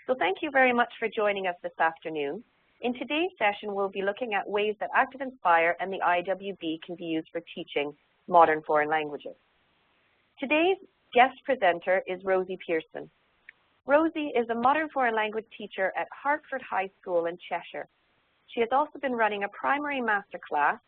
So thank you very much for joining us this afternoon. In today's session, we'll be looking at ways that ActivInspire and the IWB can be used for teaching modern foreign languages. Today's guest presenter is Rosie Pearson. Rosie is a modern foreign language teacher at Hartford High School in Cheshire. She has also been running a primary masterclass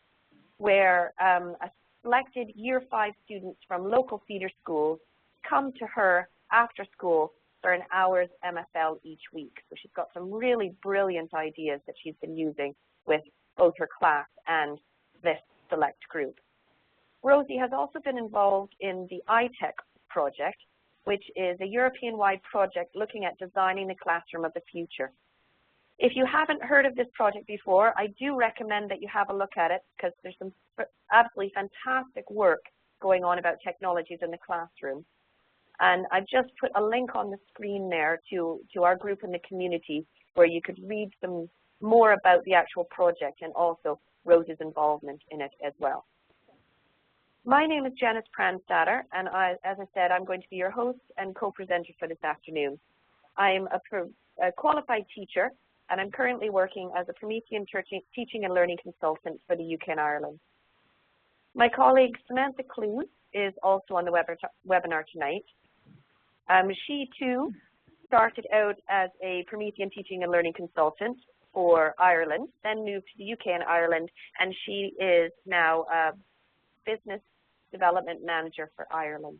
where a selected Year 5 students from local feeder schools come to her after school for an hour's MFL each week. So she's got some really brilliant ideas that she's been using with both her class and this select group. Rosie has also been involved in the iTech project, which is a European-wide project looking at designing the classroom of the future. If you haven't heard of this project before, I do recommend that you have a look at it because there's some absolutely fantastic work going on about technologies in the classroom. And I've just put a link on the screen there to our group in the community where you could read some more about the actual project and also Rosie's involvement in it as well. My name is Janice Pranstadter, and as I said, I'm going to be your host and co-presenter for this afternoon. I'm a qualified teacher, and I'm currently working as a Promethean teaching and learning consultant for the UK and Ireland. My colleague Samantha Clues is also on the webinar tonight. She too started out as a Promethean teaching and learning consultant for Ireland, then moved to the UK and Ireland, and she is now a business development manager for Ireland.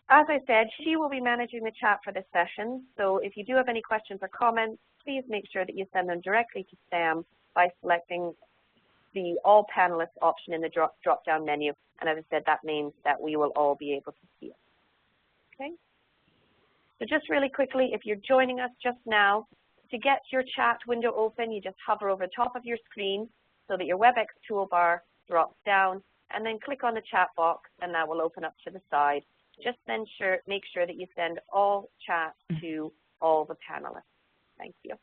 As I said, she will be managing the chat for this session, so if you do have any questions or comments, please make sure that you send them directly to Sam by selecting the All Panelists option in the drop-down menu, and as I said, that means that we will all be able to see it. Okay? So just really quickly, if you're joining us just now, to get your chat window open, you just hover over the top of your screen so that your WebEx toolbar drops down, and then click on the chat box, and that will open up to the side. Just then make sure that you send all chat to all the panelists. Thank you.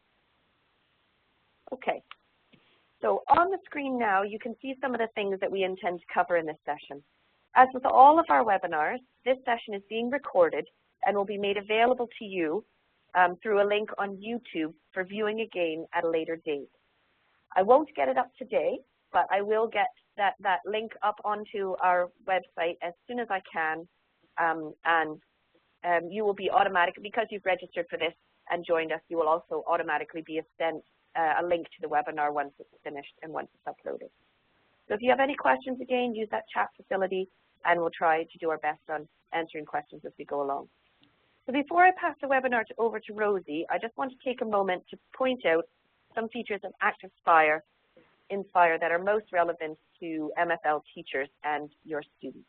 Okay. So on the screen now, you can see some of the things that we intend to cover in this session. As with all of our webinars, this session is being recorded and will be made available to you through a link on YouTube for viewing again at a later date. I won't get it up today, but I will get that link up onto our website as soon as I can, you will be automatically, because you've registered for this and joined us, you will also automatically be sent a link to the webinar once it's finished and once it's uploaded. So if you have any questions, again, use that chat facility, and we'll try to do our best on answering questions as we go along. So before I pass the webinar over to Rosie, I just want to take a moment to point out some features of ActivInspire that are most relevant to MFL teachers and your students.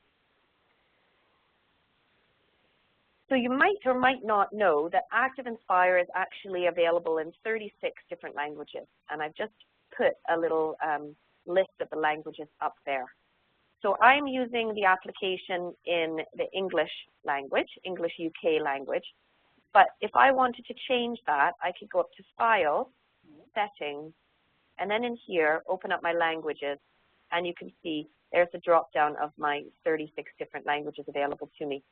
So you might or might not know that ActivInspire is actually available in 36 different languages, and I've just put a little list of the languages up there. So I'm using the application in the English language, English UK language, but if I wanted to change that, I could go up to File, Settings, and then in here, open up my languages, and you can see there's a drop-down of my 36 different languages available to me.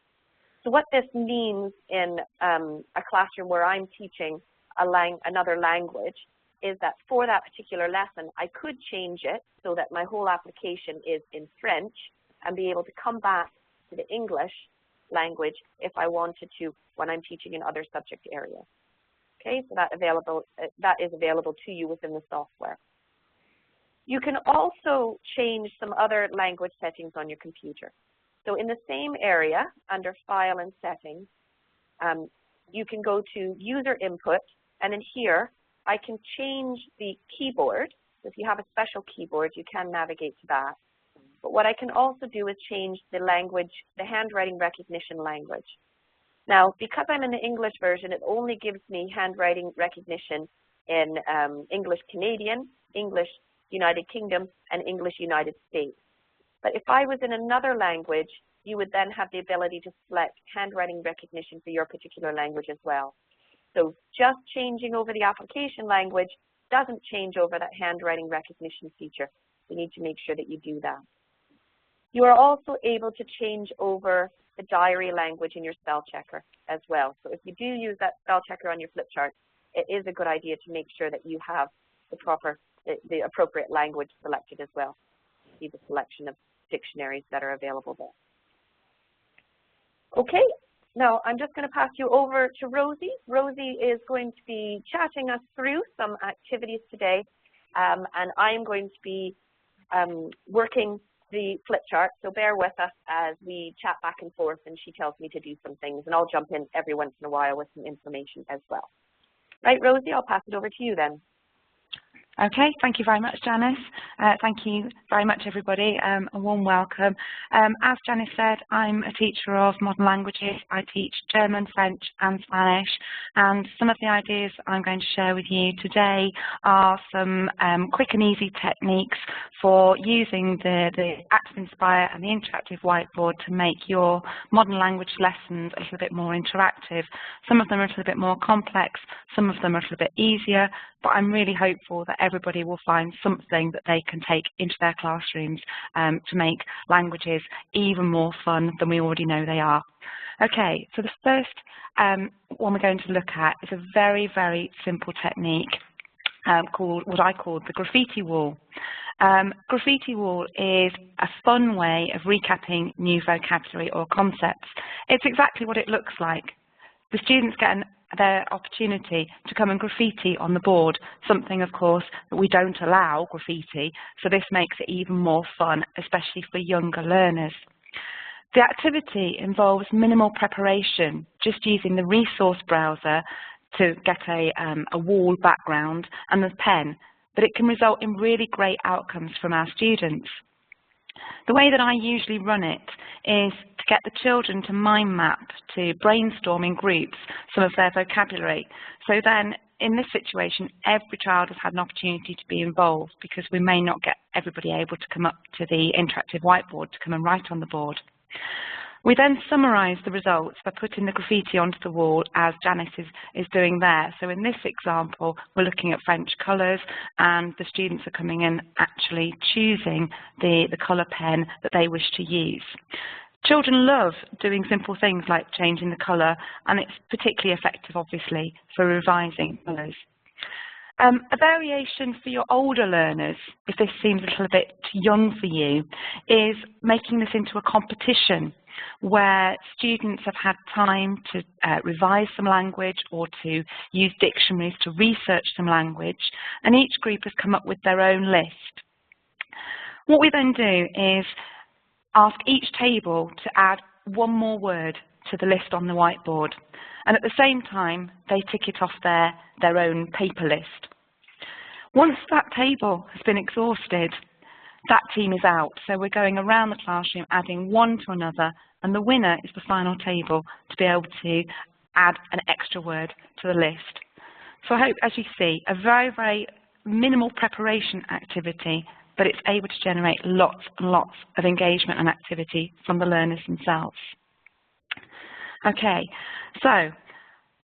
So what this means in a classroom where I'm teaching another language is that for that particular lesson, I could change it so that my whole application is in French and be able to come back to the English language if I wanted to when I'm teaching in other subject areas. Okay, so that is available to you within the software. You can also change some other language settings on your computer. So in the same area, under File and Settings, you can go to User Input, and in here, I can change the keyboard. So if you have a special keyboard, you can navigate to that. But what I can also do is change the language, the handwriting recognition language. Now, because I'm in the English version, it only gives me handwriting recognition in English Canadian, English United Kingdom, and English United States. But if I was in another language, you would then have the ability to select handwriting recognition for your particular language as well. So just changing over the application language doesn't change over that handwriting recognition feature. You need to make sure that you do that. You are also able to change over the diary language in your spell checker as well. So if you do use that spell checker on your flip chart, it is a good idea to make sure that you have the appropriate language selected as well. See the selection of dictionaries that are available there. Okay, now I'm just going to pass you over to Rosie. Rosie is going to be chatting us through some activities today, and I'm going to be working the flip chart, so bear with us as we chat back and forth and she tells me to do some things, and I'll jump in every once in a while with some information as well. Right, Rosie, I'll pass it over to you then. Okay, thank you very much, Janice. Thank you very much, everybody. A warm welcome. As Janice said, I'm a teacher of modern languages. I teach German, French and Spanish, and some of the ideas I'm going to share with you today are some quick and easy techniques for using the ActivInspire and the interactive whiteboard to make your modern language lessons a little bit more interactive. Some of them are a little bit more complex, some of them are a little bit easier, but I'm really hopeful that everybody will find something that they can take into their classrooms to make languages even more fun than we already know they are. Okay, so the first one we're going to look at is a very, very simple technique called what I call the graffiti wall. Graffiti wall is a fun way of recapping new vocabulary or concepts. It's exactly what it looks like. The students get their opportunity to come and graffiti on the board, something, of course, that we don't allow graffiti, so this makes it even more fun, especially for younger learners. The activity involves minimal preparation, just using the resource browser to get a wall background and a pen, but it can result in really great outcomes from our students. The way that I usually run it is to get the children to mind map, to brainstorm in groups some of their vocabulary. So then, in this situation, every child has had an opportunity to be involved because we may not get everybody able to come up to the interactive whiteboard to come and write on the board. We then summarise the results by putting the graffiti onto the wall as Janice is doing there. So in this example, we're looking at French colours and the students are coming in actually choosing the colour pen that they wish to use. Children love doing simple things like changing the colour, and it's particularly effective, obviously, for revising colours. A variation for your older learners, if this seems a little bit too young for you, is making this into a competition where students have had time to revise some language or to use dictionaries to research some language, and each group has come up with their own list. What we then do is ask each table to add one more word to the list on the whiteboard, and at the same time they tick it off their own paper list. Once that table has been exhausted, that team is out, so we're going around the classroom adding one to another, and the winner is the final table to be able to add an extra word to the list. So I hope, as you see, a very, very minimal preparation activity, but it's able to generate lots and lots of engagement and activity from the learners themselves. Okay, so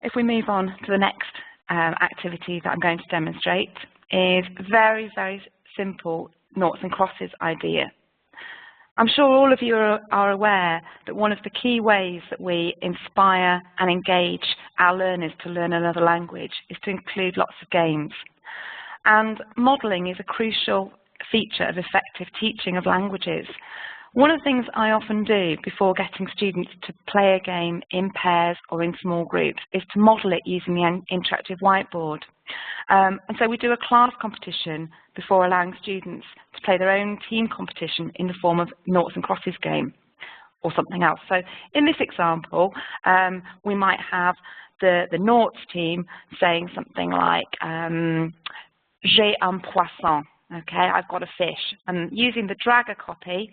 if we move on to the next activity that I'm going to demonstrate, is very, very simple noughts and crosses idea. I'm sure all of you are aware that one of the key ways that we inspire and engage our learners to learn another language is to include lots of games. And modelling is a crucial feature of effective teaching of languages. One of the things I often do before getting students to play a game in pairs or in small groups is to model it using the interactive whiteboard. And so we do a class competition before allowing students to play their own team competition in the form of noughts and crosses game or something else. So in this example, we might have the noughts team saying something like, j'ai un poisson, okay, I've got a fish. And using the drag a copy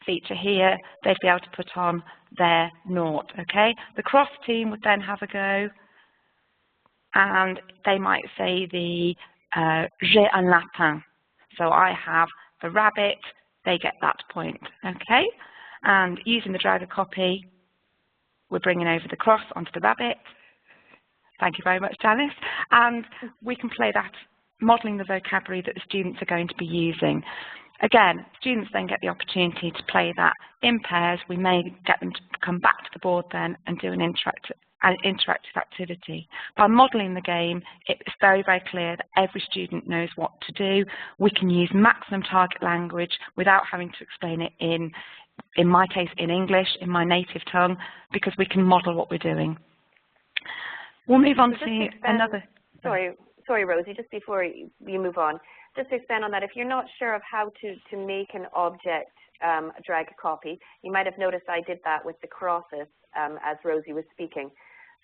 feature here, they'd be able to put on their nought, okay? The cross team would then have a go, and they might say the j'ai un lapin. So I have the rabbit, they get that point, okay? And using the drag a copy, we're bringing over the cross onto the rabbit. Thank you very much, Janice. And we can play that, modelling the vocabulary that the students are going to be using. Again, students then get the opportunity to play that in pairs. We may get them to come back to the board then and do an interactive activity. By modelling the game, it's very, very clear that every student knows what to do. We can use maximum target language without having to explain it in my case, in English, in my native tongue, because we can model what we're doing. We'll move on to another. Sorry, Rosie, just before you move on, just to expand on that, if you're not sure of how to make an object drag a copy, you might have noticed I did that with the crosses as Rosie was speaking.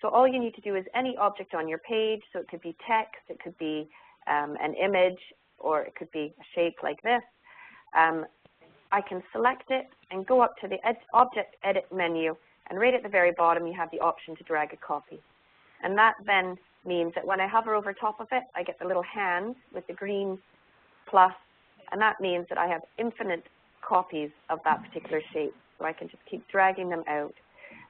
So all you need to do is any object on your page, so it could be text, it could be an image, or it could be a shape like this. I can select it and go up to the Object Edit menu, and right at the very bottom you have the option to drag a copy. And that then means that when I hover over top of it, I get the little hand with the green plus, and that means that I have infinite copies of that particular shape, so I can just keep dragging them out.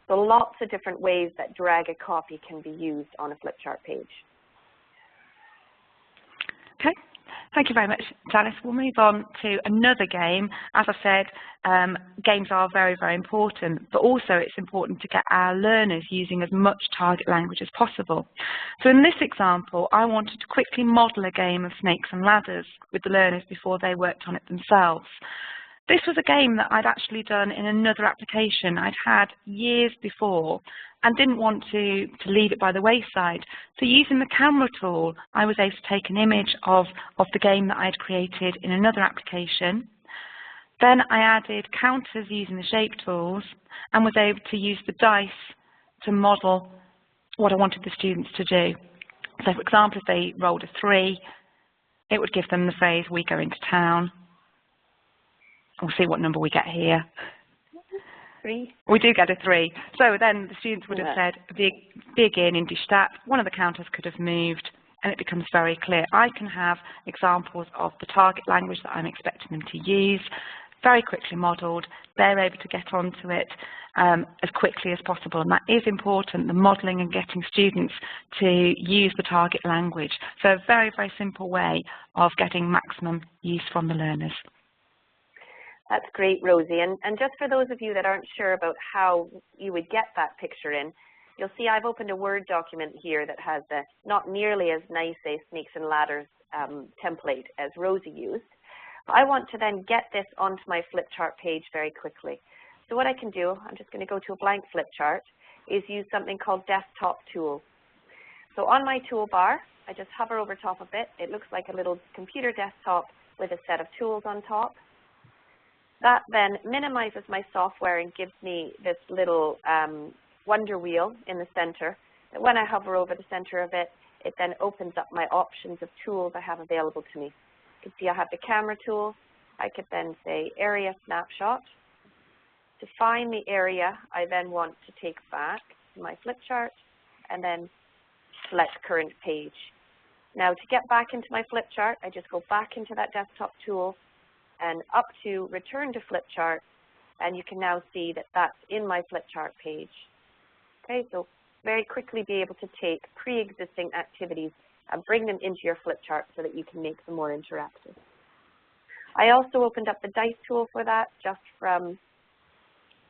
So lots of different ways that drag a copy can be used on a flip chart page. Okay. Thank you very much, Janice. We'll move on to another game. As I said, games are very, very important, but also it's important to get our learners using as much target language as possible. So in this example, I wanted to quickly model a game of snakes and ladders with the learners before they worked on it themselves. This was a game that I'd actually done in another application I'd had years before and didn't want to leave it by the wayside. So using the camera tool, I was able to take an image of the game that I'd created in another application. Then I added counters using the shape tools and was able to use the dice to model what I wanted the students to do. So for example, if they rolled a 3, it would give them the phrase, "We go into town." We'll see what number we get here. 3. We do get a 3. So then the students would have said, begin in die Stadt. One of the counters could have moved, and it becomes very clear. I can have examples of the target language that I'm expecting them to use, very quickly modelled. They're able to get onto it as quickly as possible, and that is important, the modelling and getting students to use the target language. So a very, very simple way of getting maximum use from the learners. That's great, Rosie. And just for those of you that aren't sure about how you would get that picture in, you'll see I've opened a Word document here that has the not nearly as nice a snakes and ladders template as Rosie used. I want to then get this onto my flip chart page very quickly. So what I can do, I'm just going to go to a blank flip chart, is use something called Desktop Tools. So on my toolbar, I just hover over top of it. It looks like a little computer desktop with a set of tools on top. That then minimizes my software and gives me this little wonder wheel in the center. And when I hover over the center of it, it then opens up my options of tools I have available to me. You can see I have the camera tool. I could then say area snapshot. To find the area I then want to take back to my flip chart and then select current page. Now to get back into my flip chart, I just go back into that desktop tool and up to return to flip chart, and you can now see that that's in my flip chart page. Okay, so very quickly be able to take pre-existing activities and bring them into your flip chart so that you can make them more interactive. I also opened up the dice tool for that, just from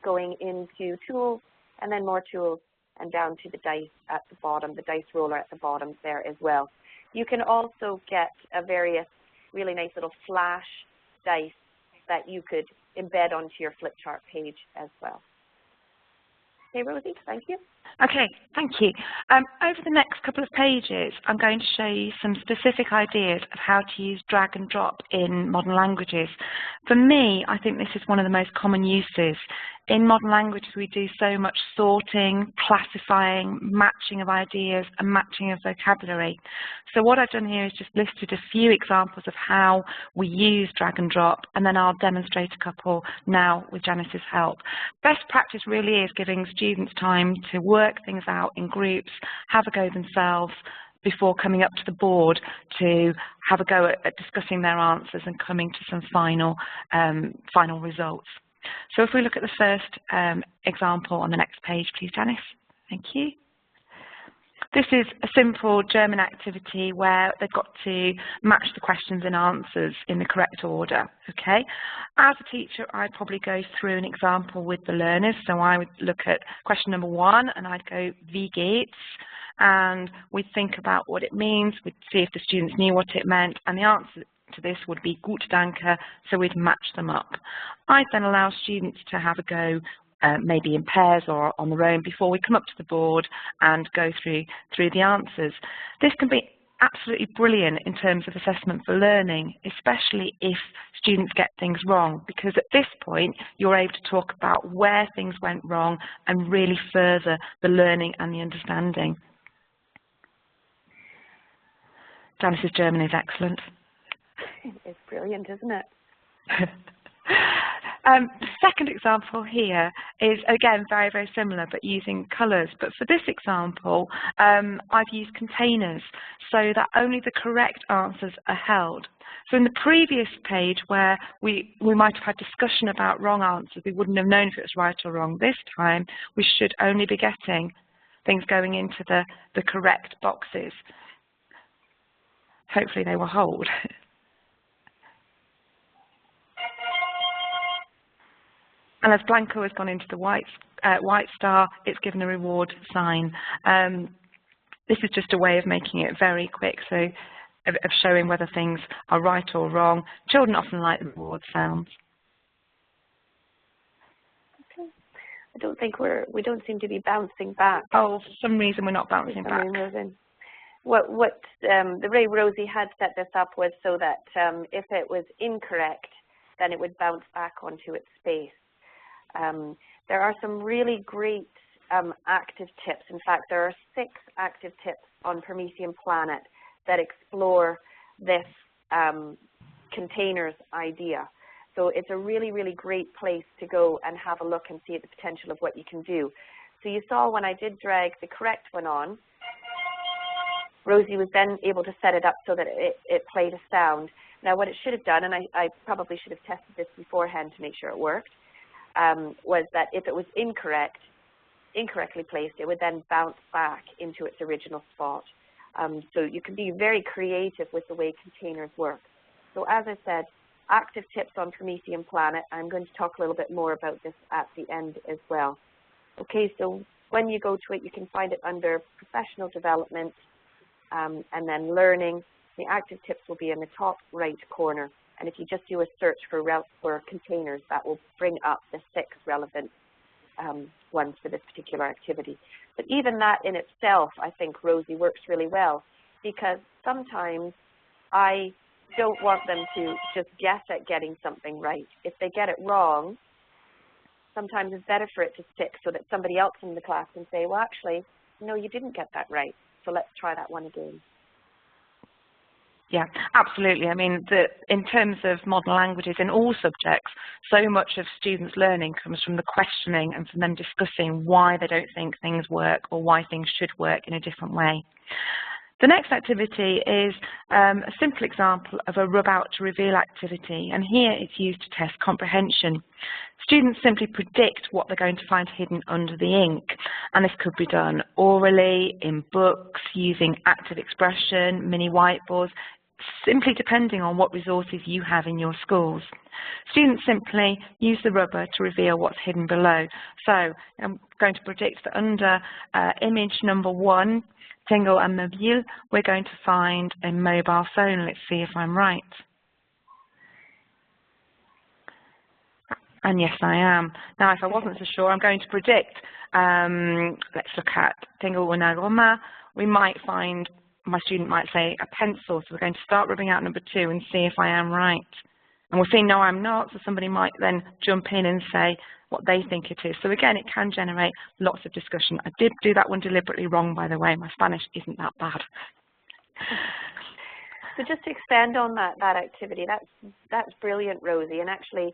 going into tools and then more tools and down to the dice at the bottom, the dice roller at the bottom there as well. You can also get a various really nice little flash dice that you could embed onto your flip chart page as well. Okay, Rosie, thank you. Okay, thank you. Over the next couple of pages, I'm going to show you some specific ideas of how to use drag and drop in modern languages. For me, I think this is one of the most common uses. In modern languages, we do so much sorting, classifying, matching of ideas, and matching of vocabulary. So what I've done here is just listed a few examples of how we use drag and drop, and then I'll demonstrate a couple now with Janice's help. Best practice really is giving students time to work things out in groups, have a go themselves, before coming up to the board to have a go at discussing their answers and coming to some final results. So if we look at the first example on the next page, please, Janice. Thank you. This is a simple German activity where they've got to match the questions and answers in the correct order, okay? As a teacher, I'd probably go through an example with the learners. So I would look at question number 1 and I'd go, wie geht's? And we'd think about what it means. We'd see if the students knew what it meant, and the answer to this would be gut danke, so we'd match them up. I'd then allow students to have a go, maybe in pairs or on their own, before we come up to the board and go through the answers. This can be absolutely brilliant in terms of assessment for learning, especially if students get things wrong, because at this point you're able to talk about where things went wrong and really further the learning and the understanding. Janice's German is excellent. It's brilliant, isn't it? The second example here is, again, very, very similar, but using colours. But for this example, I've used containers so that only the correct answers are held. So in the previous page where we might have had discussion about wrong answers, we wouldn't have known if it was right or wrong. This time, we should only be getting things going into the correct boxes. Hopefully they will hold. And as Blanco has gone into the white star, it's given a reward sign. This is just a way of making it very quick, so of showing whether things are right or wrong. Children often like the reward sounds. Okay. I don't think we don't seem to be bouncing back. Oh, for some reason we're not bouncing back. The way Rosie had set this up was so that if it was incorrect, then it would bounce back onto its space. There are some really great active tips. In fact, there are 6 active tips on Promethean Planet that explore this containers idea. So it's a really, really great place to go and have a look and see the potential of what you can do. So you saw when I did drag the correct one on, Rosie was then able to set it up so that it played a sound. Now what it should have done, and I probably should have tested this beforehand to make sure it worked, was that if it was incorrectly placed, it would then bounce back into its original spot. So you can be very creative with the way containers work. So as I said, active tips on Promethean Planet. I'm going to talk a little bit more about this at the end as well. Okay, so when you go to it, you can find it under Professional Development, and then Learning. The active tips will be in the top right corner. And if you just do a search for containers, that will bring up the 6 relevant ones for this particular activity. But even that in itself, I think, Rosie, works really well, because sometimes I don't want them to just guess at getting something right. If they get it wrong, sometimes it's better for it to stick so that somebody else in the class can say, well, actually, no, you didn't get that right, so let's try that one again. Yeah, absolutely. I mean, in terms of modern languages in all subjects, so much of students' learning comes from the questioning and from them discussing why they don't think things work or why things should work in a different way. The next activity is a simple example of a rub out to reveal activity, and here it's used to test comprehension. Students simply predict what they're going to find hidden under the ink, and this could be done orally, in books, using active expression, mini whiteboards, simply depending on what resources you have in your schools. Students simply use the rubber to reveal what's hidden below. So I'm going to predict that under image number 1, Tingle and Mobile, we're going to find a mobile phone. Let's see if I'm right. And yes, I am. Now, if I wasn't so sure, I'm going to predict. Let's look at Tingle and Roma. We might find, my student might say, a pencil. So we're going to start rubbing out number 2 and see if I am right. And we'll see, no, I'm not. So somebody might then jump in and say what they think it is. So again, it can generate lots of discussion. I did do that one deliberately wrong, by the way. My Spanish isn't that bad. So just to expand on that activity, that's brilliant, Rosie. And actually,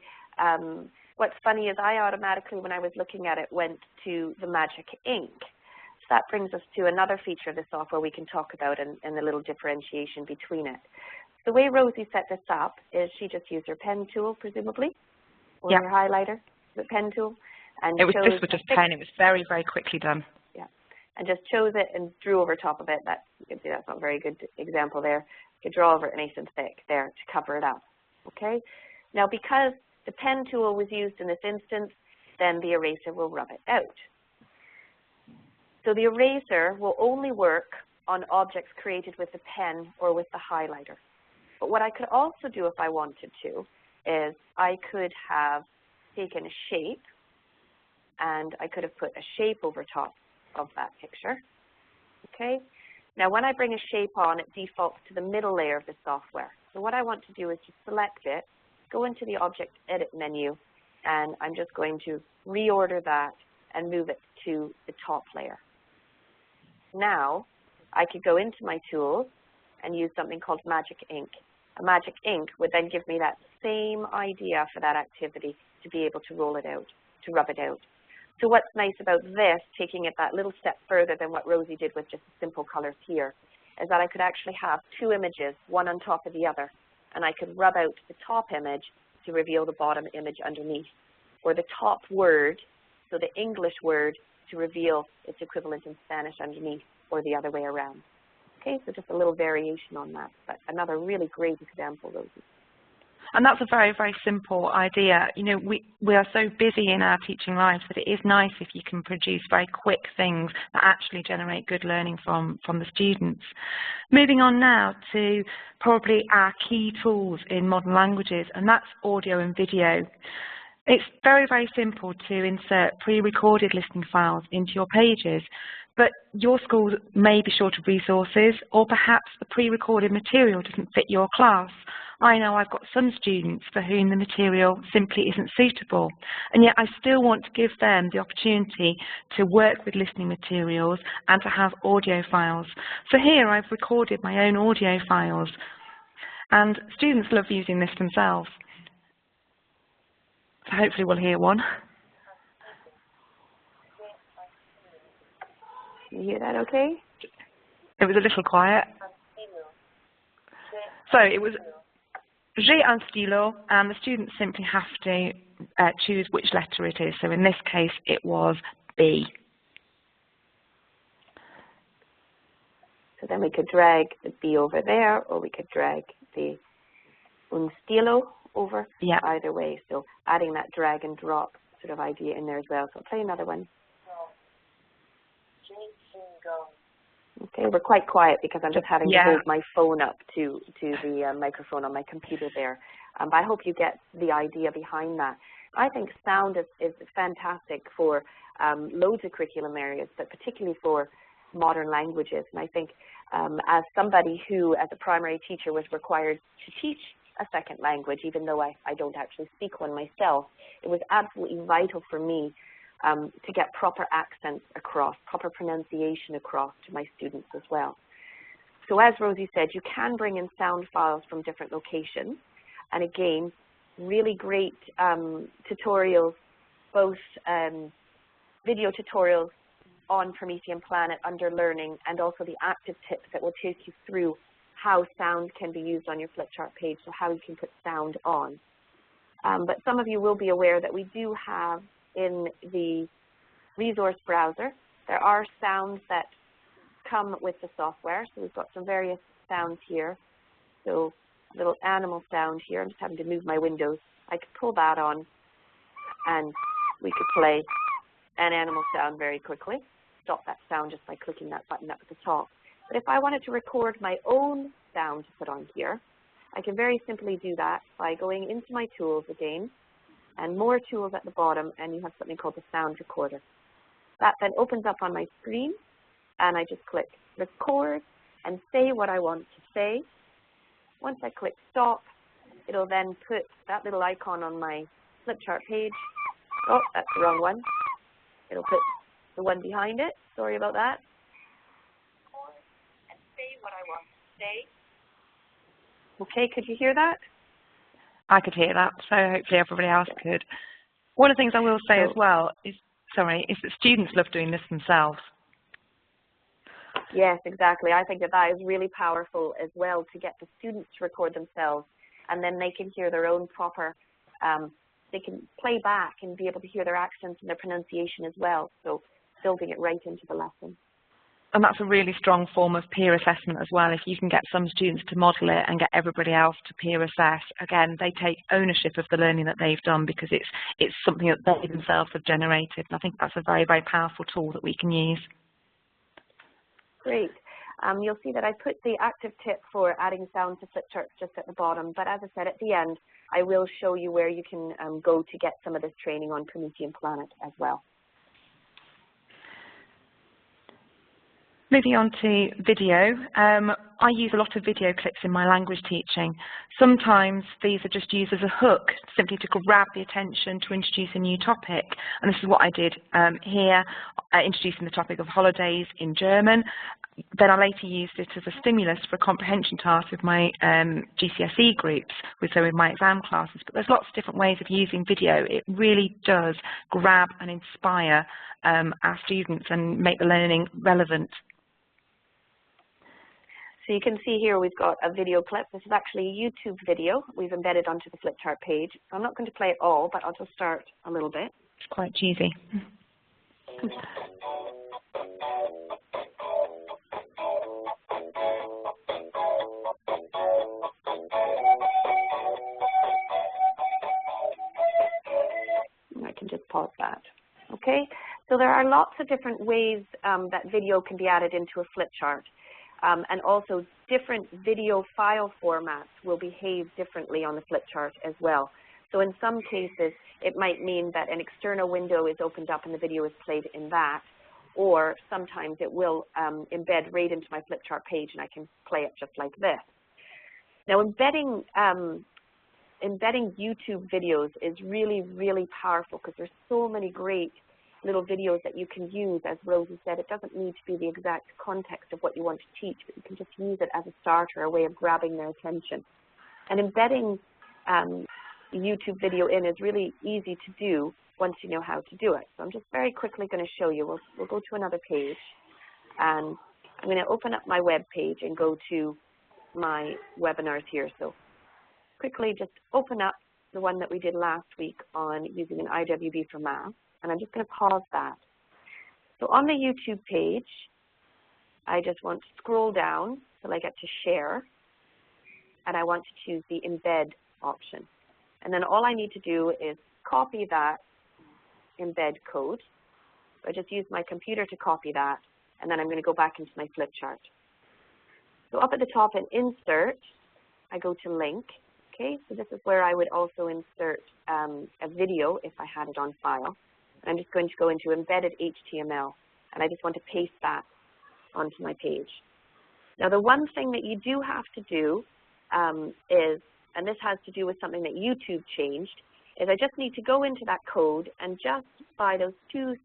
what's funny is I automatically, when I was looking at it, went to the magic ink. So that brings us to another feature of the software we can talk about and the little differentiation between it. The way Rosie set this up is she just used her pen tool, presumably, or her highlighter, the pen tool. And this was just pen. It was very, very quickly done. Yeah. and just chose it and drew over top of it. You can see that's not a very good example there. You could draw over it nice and thick there to cover it up, okay? Now, because the pen tool was used in this instance, then the eraser will rub it out. So the eraser will only work on objects created with the pen or with the highlighter. But what I could also do if I wanted to is I could have taken a shape, and I could have put a shape over top of that picture, okay? Now, when I bring a shape on, it defaults to the middle layer of the software. So what I want to do is just select it, go into the Object Edit menu, and I'm just going to reorder that and move it to the top layer. Now, I could go into my tools and use something called Magic Ink. A Magic Ink would then give me that same idea for that activity to be able to roll it out, to rub it out. So what's nice about this, taking it that little step further than what Rosie did with just the simple colors here, is that I could actually have two images, one on top of the other, and I could rub out the top image to reveal the bottom image underneath, or the top word, so the English word, to reveal its equivalent in Spanish underneath, or the other way around. Okay, so just a little variation on that, but another really great example, Rosie. And that's a very, very simple idea. You know, we are so busy in our teaching lives that it is nice if you can produce very quick things that actually generate good learning from the students. Moving on now to probably our key tools in modern languages, and that's audio and video. It's very, very simple to insert pre-recorded listening files into your pages, but your school may be short of resources, or perhaps the pre-recorded material doesn't fit your class. I know I've got some students for whom the material simply isn't suitable, and yet I still want to give them the opportunity to work with listening materials and to have audio files. So here I've recorded my own audio files, and students love using this themselves. So hopefully we'll hear one. Can you hear that okay? It was a little quiet. So it was J'ai un stylo, and the students simply have to choose which letter it is. So in this case, it was B. So then we could drag the B over there, or we could drag the un stylo over, yeah. Either way. So adding that drag and drop sort of idea in there as well. So I'll play another one. Okay, we're quite quiet because I'm just having to hold my phone up to the microphone on my computer there. But I hope you get the idea behind that. I think sound is fantastic for loads of curriculum areas, but particularly for modern languages. And I think as somebody who, as a primary teacher, was required to teach a second language, even though I don't actually speak one myself, it was absolutely vital for me to get proper accents across, proper pronunciation across to my students as well. So as Rosie said, you can bring in sound files from different locations. And again, really great tutorials, both video tutorials on Promethean Planet under Learning, and also the active tips that will take you through how sound can be used on your flip chart page, so how you can put sound on. But some of you will be aware that we do have in the resource browser, there are sounds that come with the software. So we've got some various sounds here. So a little animal sound here. I'm just having to move my windows. I could pull that on, and we could play an animal sound very quickly. Stop that sound just by clicking that button up at the top. But if I wanted to record my own sound to put on here, I can very simply do that by going into my tools again, and more tools at the bottom, and you have something called the sound recorder. That then opens up on my screen, and I just click record and say what I want to say. Once I click stop, it'll then put that little icon on my flip chart page. Oh, that's the wrong one. It'll put the one behind it. Sorry about that. Record and say what I want to say. Okay, could you hear that? I could hear that, so hopefully everybody else could. One of the things I will say as well is that students love doing this themselves. Yes, exactly. I think that is really powerful as well, to get the students to record themselves, and then they can hear their own proper, they can play back and be able to hear their accents and their pronunciation as well, so building it right into the lesson. And that's a really strong form of peer assessment as well. If you can get some students to model it and get everybody else to peer assess, again, they take ownership of the learning that they've done because it's something that they themselves have generated. And I think that's a very, very powerful tool that we can use. Great. You'll see that I put the active tip for adding sound to flip charts just at the bottom, but as I said, at the end, I will show you where you can go to get some of this training on Promethean Planet as well. Moving on to video, I use a lot of video clips in my language teaching. Sometimes these are just used as a hook, simply to grab the attention to introduce a new topic. And this is what I did here, introducing the topic of holidays in German. Then I later used it as a stimulus for a comprehension task with my GCSE groups, with my exam classes. But there's lots of different ways of using video. It really does grab and inspire our students and make the learning relevant. So you can see here we've got a video clip. This is actually a YouTube video we've embedded onto the flip chart page. So I'm not going to play it all, but I'll just start a little bit. It's quite cheesy. I can just pause that. Okay, so there are lots of different ways that video can be added into a flip chart. And also different video file formats will behave differently on the flip chart as well. So in some cases, it might mean that an external window is opened up and the video is played in that, or sometimes it will embed right into my flip chart page and I can play it just like this. Now embedding YouTube videos is really, really powerful because there's so many great little videos that you can use. As Rosie said, it doesn't need to be the exact context of what you want to teach, but you can just use it as a starter, a way of grabbing their attention. And embedding YouTube video in is really easy to do once you know how to do it. So I'm just very quickly going to show you. We'll go to another page, and I'm going to open up my web page and go to my webinars here. So quickly just open up the one that we did last week on using an IWB for math. And I'm just going to pause that. So on the YouTube page, I just want to scroll down till I get to share, and I want to choose the embed option. And then all I need to do is copy that embed code. So I just use my computer to copy that, and then I'm going to go back into my flip chart. So up at the top in Insert, I go to Link. Okay, so this is where I would also insert a video if I had it on file. I'm just going to go into embedded HTML, and I just want to paste that onto my page. Now, the one thing that you do have to do is, and this has to do with something that YouTube changed, is I just need to go into that code and just by those two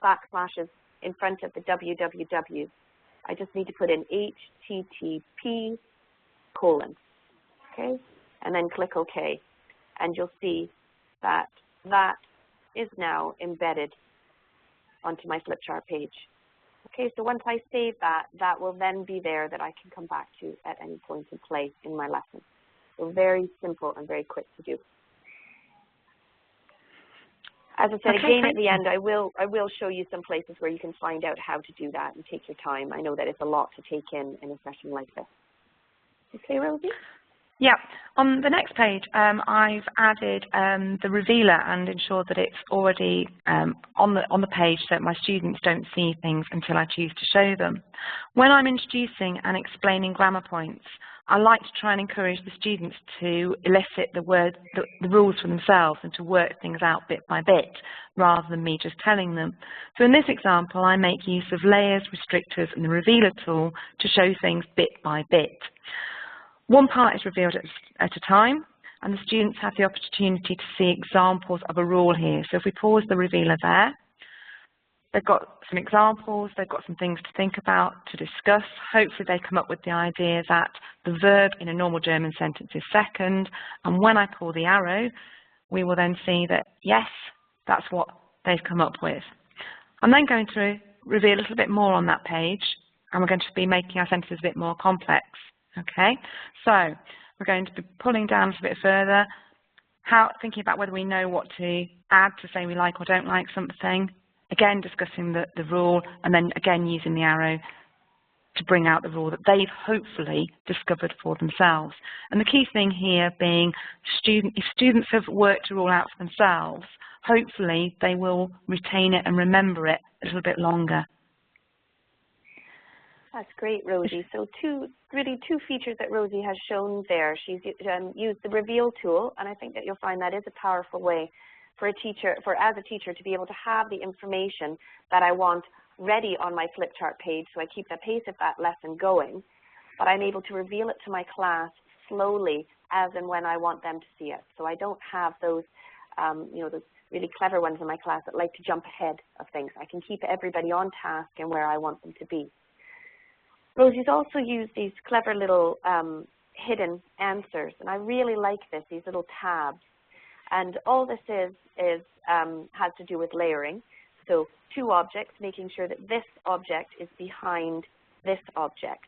backslashes in front of the www, I just need to put in HTTP:, okay, and then click OK, and you'll see that that is now embedded onto my flip chart page. Okay, so once I save that, that will then be there that I can come back to at any point and play in my lesson. So very simple and very quick to do. As I said, again, at the end, I will show you some places where you can find out how to do that and take your time. I know that it's a lot to take in a session like this. Okay, Rosie? Yeah, on the next page, I've added the revealer and ensured that it's already on the page so that my students don't see things until I choose to show them. When I'm introducing and explaining grammar points, I like to try and encourage the students to elicit the rules for themselves and to work things out bit by bit, rather than me just telling them. So in this example, I make use of layers, restrictors, and the revealer tool to show things bit by bit. One part is revealed at a time, and the students have the opportunity to see examples of a rule here. So if we pause the revealer there, they've got some examples, they've got some things to think about, to discuss. Hopefully they come up with the idea that the verb in a normal German sentence is second, and when I pull the arrow, we will then see that, yes, that's what they've come up with. I'm then going to reveal a little bit more on that page, and we're going to be making our sentences a bit more complex. Okay, so we're going to be pulling down a bit further, thinking about whether we know what to add to say we like or don't like something, again discussing the rule, and then again using the arrow to bring out the rule that they've hopefully discovered for themselves. And the key thing here being if students have worked a rule out for themselves, hopefully they will retain it and remember it a little bit longer. That's great, Rosie. So really two features that Rosie has shown there. She's used the reveal tool, and I think that you'll find that is a powerful way for as a teacher to be able to have the information that I want ready on my flip chart page, so I keep the pace of that lesson going, but I'm able to reveal it to my class slowly as and when I want them to see it. So I don't have those, those really clever ones in my class that like to jump ahead of things. I can keep everybody on task and where I want them to be. Rosie's also used these clever little hidden answers, and I really like this, these little tabs. And all this has to do with layering. So two objects, making sure that this object is behind this object,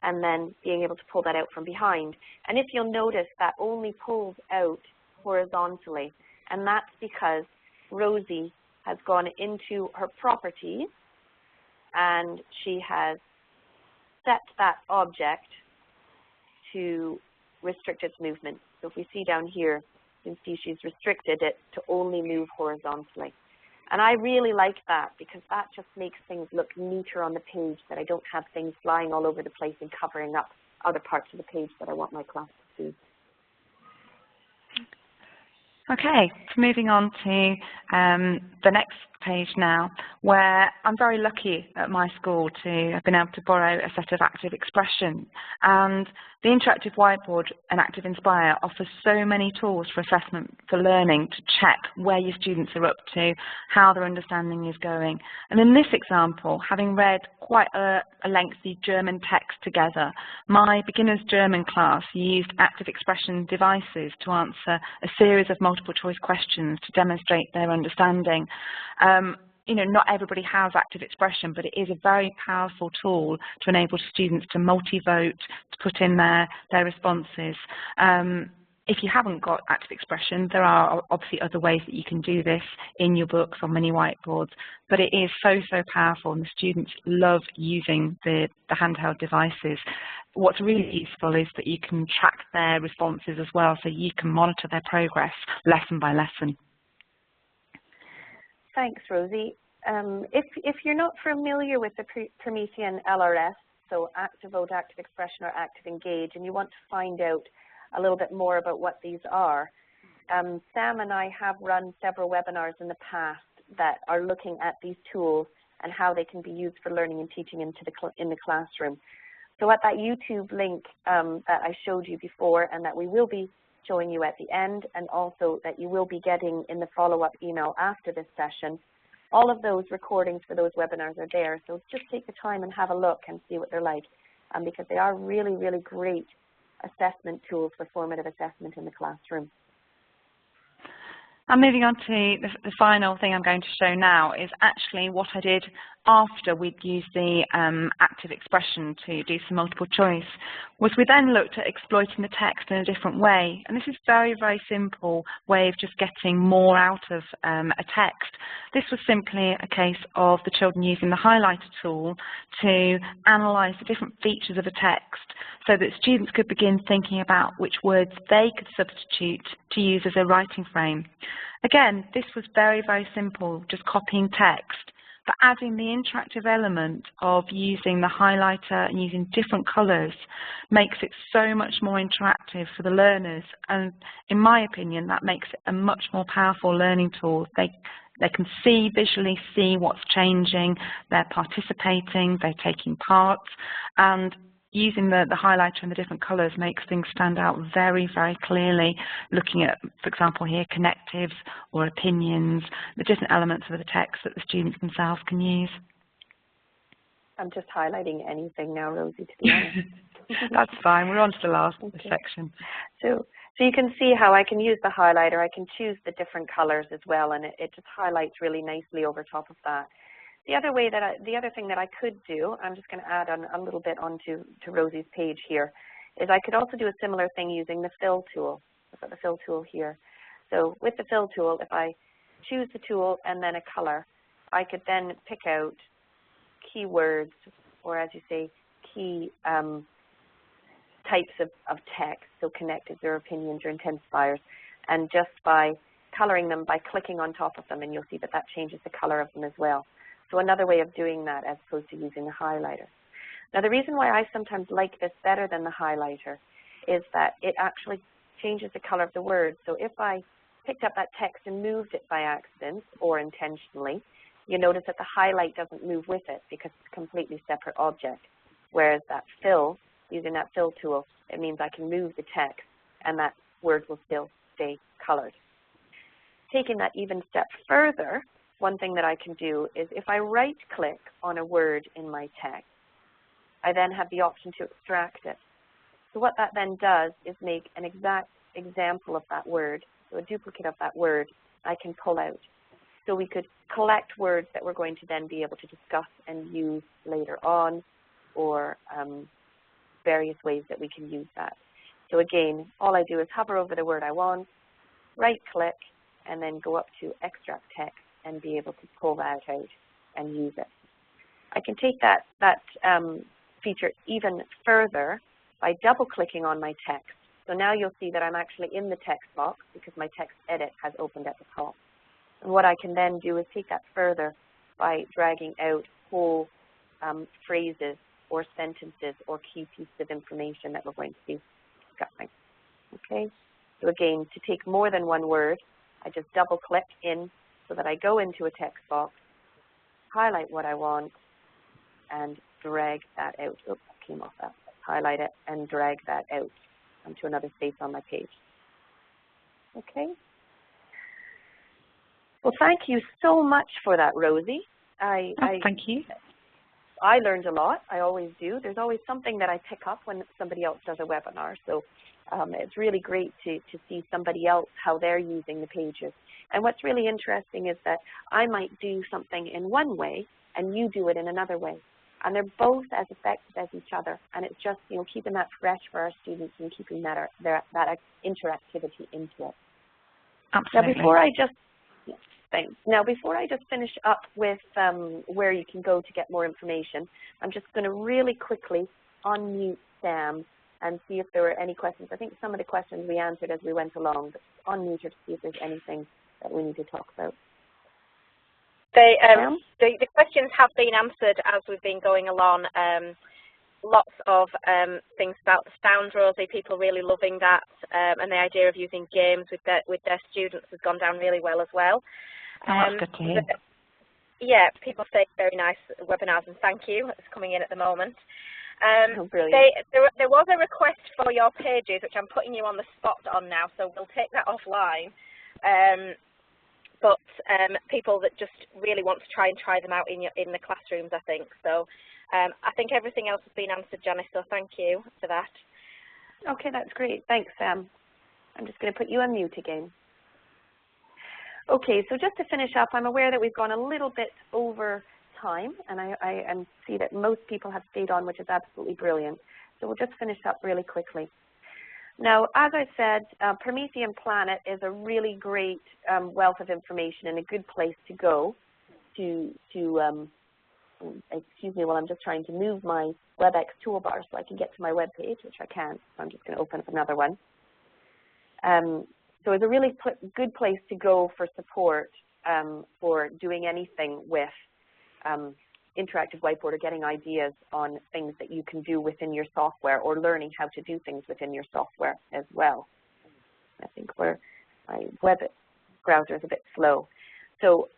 and then being able to pull that out from behind. And if you'll notice, that only pulls out horizontally, and that's because Rosie has gone into her properties and she has set that object to restrict its movement. So if we see down here, you can see she's restricted it to only move horizontally. And I really like that because that just makes things look neater on the page, that I don't have things flying all over the place and covering up other parts of the page that I want my class to see. Okay, so moving on to the next page now, where I'm very lucky at my school to have been able to borrow a set of ActivInspire, and the interactive whiteboard and ActivInspire offers so many tools for assessment, for learning, to check where your students are up to, how their understanding is going. And in this example, having read quite a lengthy German text together, my beginners German class used ActivInspire devices to answer a series of multiple choice questions to demonstrate their understanding. Not everybody has ActivInspire, but it is a very powerful tool to enable students to multi-vote, to put in their responses. If you haven't got ActivInspire, there are obviously other ways that you can do this in your books or mini whiteboards, but it is so powerful, and the students love using the handheld devices. What's really useful is that you can track their responses as well, so you can monitor their progress lesson by lesson. Thanks, Rosie. If you're not familiar with the Promethean LRS, so ActiVote, ActivInspire, or ActivEngage, and you want to find out a little bit more about what these are, Sam and I have run several webinars in the past that are looking at these tools and how they can be used for learning and teaching in the classroom. So at that YouTube link that I showed you before, and that we will be showing you at the end, and also that you will be getting in the follow-up email after this session, all of those recordings for those webinars are there. So just take the time and have a look and see what they're like, because they are really, really great assessment tools for formative assessment in the classroom. And moving on to the final thing I'm going to show now is actually what I did after we'd used the ActivInspire to do some multiple choice, was we then looked at exploiting the text in a different way. And this is a very simple way of just getting more out of a text. This was simply a case of the children using the highlighter tool to analyse the different features of a text so that students could begin thinking about which words they could substitute to use as a writing frame. Again, this was very simple, just copying text, but adding the interactive element of using the highlighter and using different colours makes it so much more interactive for the learners, and in my opinion that makes it a much more powerful learning tool. They can visually see what's changing, they're participating, they're taking part, and using the highlighter and the different colours makes things stand out very clearly, looking at, for example here, connectives or opinions, the different elements of the text that the students themselves can use. I'm just highlighting anything now, Rosie, to be honest. That's fine, we're on to the last section. So you can see how I can use the highlighter, I can choose the different colours as well, and it just highlights really nicely over top of that. The other thing that I could do, I'm just going to add on a little bit onto Rosie's page here, is I could also do a similar thing using the fill tool. I've got the fill tool here. So with the fill tool, if I choose the tool and then a color, I could then pick out keywords, or as you say, key types of text, so connectors or opinions or intensifiers, and just by coloring them, by clicking on top of them, and you'll see that that changes the color of them as well. So another way of doing that as opposed to using the highlighter. Now the reason why I sometimes like this better than the highlighter is that it actually changes the color of the word. So if I picked up that text and moved it by accident or intentionally, you notice that the highlight doesn't move with it because it's a completely separate object. Whereas that fill, using that fill tool, it means I can move the text and that word will still stay colored. Taking that even a step further, one thing that I can do is if I right-click on a word in my text, I then have the option to extract it. So what that then does is make an exact example of that word, so a duplicate of that word I can pull out. So we could collect words that we're going to then be able to discuss and use later on, or various ways that we can use that. So again, all I do is hover over the word I want, right-click, and then go up to Extract Text and be able to pull that out and use it. I can take that feature even further by double-clicking on my text. So now you'll see that I'm actually in the text box because my text edit has opened at the top. And what I can then do is take that further by dragging out whole phrases or sentences or key pieces of information that we're going to be discussing. Okay? So again, to take more than one word, I just double-click in so that I go into a text box, highlight what I want, and drag that out. Oops, I came off that. Highlight it and drag that out onto another space on my page. Okay? Well, thank you so much for that, Rosie. Thank you. I learned a lot. I always do. There's always something that I pick up when somebody else does a webinar. So it's really great to see somebody else, how they're using the pages. And what's really interesting is that I might do something in one way and you do it in another way. And they're both as effective as each other. And it's just, you know, keeping that fresh for our students and keeping that interactivity into it. Absolutely. Now, before I just finish up with where you can go to get more information, I'm just going to really quickly unmute Sam and see if there were any questions. I think some of the questions we answered as we went along, but unmute her to see if there's anything that we need to talk about. The questions have been answered as we've been going along. Lots of things about the sound, Rosie, people really loving that, and the idea of using games with their students has gone down really well as well. That's good to hear. Yeah, people say very nice webinars, and thank you. It's coming in at the moment. Brilliant. There was a request for your pages, which I'm putting you on the spot on now, so we'll take that offline. But people that just really want to try them out in the classrooms, I think. So I think everything else has been answered, Janice, so thank you for that. Okay, that's great. Thanks, Sam. I'm just going to put you on mute again. Okay, so just to finish up, I'm aware that we've gone a little bit over time, and I see that most people have stayed on, which is absolutely brilliant. So we'll just finish up really quickly. Now, as I said, Promethean Planet is a really great wealth of information and a good place to go to excuse me while I'm just trying to move my WebEx toolbar so I can get to my web page, which I can't, so I'm just going to open up another one. So it's a really good place to go for support for doing anything with interactive whiteboard or getting ideas on things that you can do within your software or learning how to do things within your software as well. I think my web browser is a bit slow. So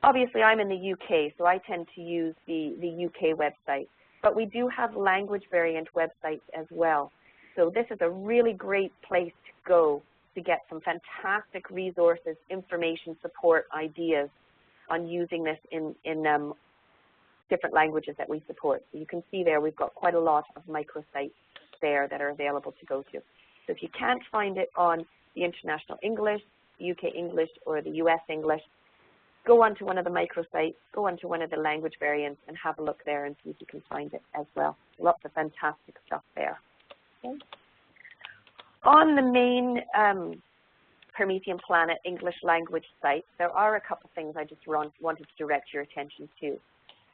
obviously I'm in the UK, so I tend to use the UK website, but we do have language variant websites as well. So this is a really great place to go to get some fantastic resources, information, support, ideas on using this in different languages that we support. So you can see there we've got quite a lot of microsites there that are available to go to. So if you can't find it on the International English, UK English, or the US English, go onto one of the microsites, go onto one of the language variants and have a look there and see if you can find it as well. Lots of fantastic stuff there. Okay. On the main Promethean Planet English language site, there are a couple things I just wanted to direct your attention to.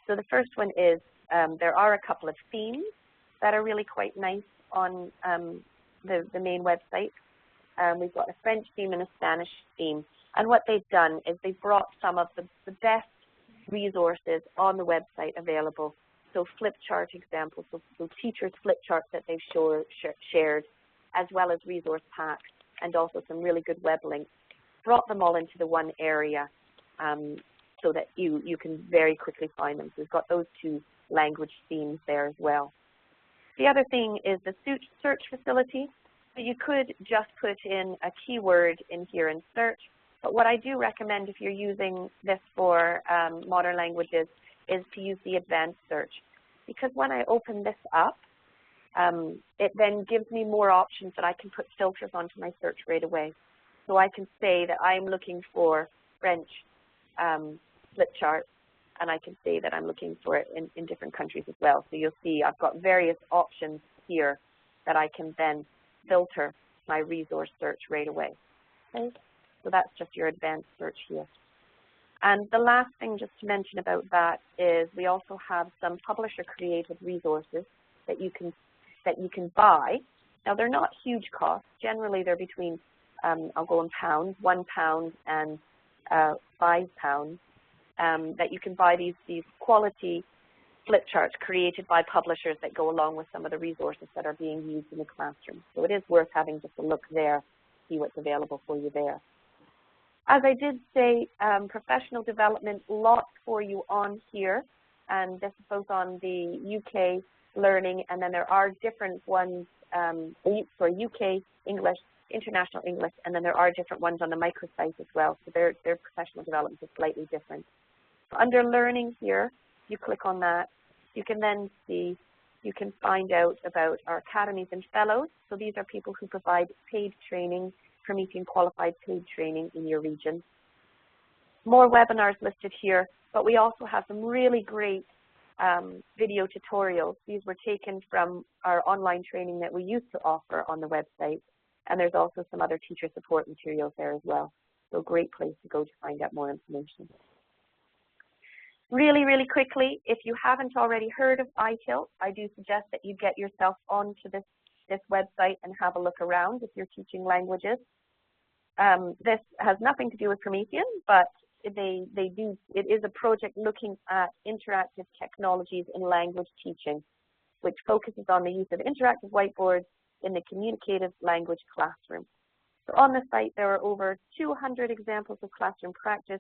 So the first one is there are a couple of themes that are really quite nice on the main website. We've got a French theme and a Spanish theme. And what they've done is they've brought some of the best resources on the website available. So flip chart examples, so teachers' flip charts that they've shared, as well as resource packs, and also some really good web links. Brought them all into the one area so that you can very quickly find them. So we've got those two language themes there as well. The other thing is the search facility. So you could just put in a keyword in here and search, but what I do recommend if you're using this for modern languages is to use the advanced search, because when I open this up, it then gives me more options that I can put filters onto my search right away. So I can say that I'm looking for French flip charts, and I can say that I'm looking for it in different countries as well. So you'll see I've got various options here that I can then filter my resource search right away. Okay? So that's just your advanced search here. And the last thing just to mention about that is we also have some publisher-created resources that you can buy. Now they're not huge costs. Generally they're between, I'll go in pounds, £1 and £5. That you can buy these quality flip charts created by publishers that go along with some of the resources that are being used in the classroom. So it is worth having just a look there, see what's available for you there. As I did say, professional development, lots for you on here, and this is both on the UK learning, and then there are different ones for UK English, international English, and then there are different ones on the microsite as well, so their professional development is slightly different. Under learning here, you click on that, you can then see, you can find out about our academies and fellows. So these are people who provide paid training, Promethean qualified paid training in your region. More webinars listed here, but we also have some really great video tutorials. These were taken from our online training that we used to offer on the website, and there's also some other teacher support materials there as well. So great place to go to find out more information. Really, really quickly, if you haven't already heard of iTilt, I do suggest that you get yourself onto this website and have a look around if you're teaching languages. This has nothing to do with Promethean, but it is a project looking at interactive technologies in language teaching, which focuses on the use of interactive whiteboards in the communicative language classroom. So on the site, there are over 200 examples of classroom practice,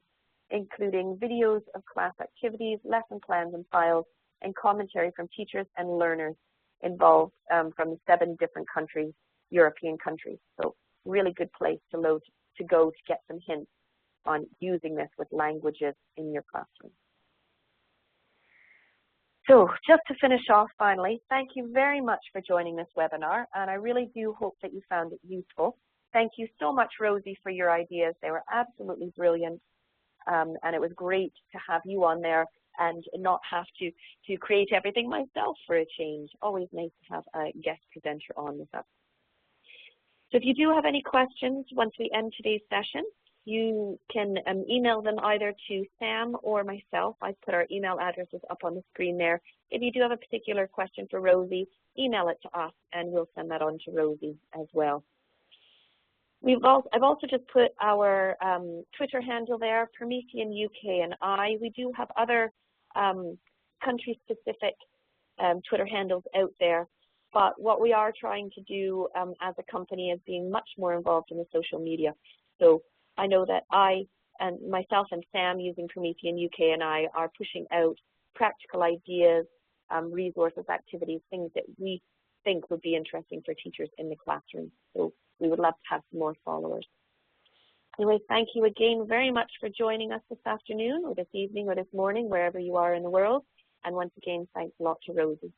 including videos of class activities, lesson plans and files, and commentary from teachers and learners involved from 7 different countries, European countries. So really good place to go to get some hints on using this with languages in your classroom. So just to finish off finally, thank you very much for joining this webinar, and I really do hope that you found it useful. Thank you so much, Rosie, for your ideas. They were absolutely brilliant. And it was great to have you on there and not have to create everything myself for a change. Always nice to have a guest presenter on with us. So if you do have any questions once we end today's session, you can email them either to Sam or myself. I've put our email addresses up on the screen there. If you do have a particular question for Rosie, email it to us and we'll send that on to Rosie as well. I've also just put our Twitter handle there, Promethean UK and I. We do have other country-specific Twitter handles out there, but what we are trying to do as a company is being much more involved in the social media. So I know that myself and Sam using Promethean UK and I are pushing out practical ideas, resources, activities, things that we think would be interesting for teachers in the classroom. So we would love to have some more followers. Anyway, thank you again very much for joining us this afternoon or this evening or this morning, wherever you are in the world. And once again, thanks a lot to Rosie.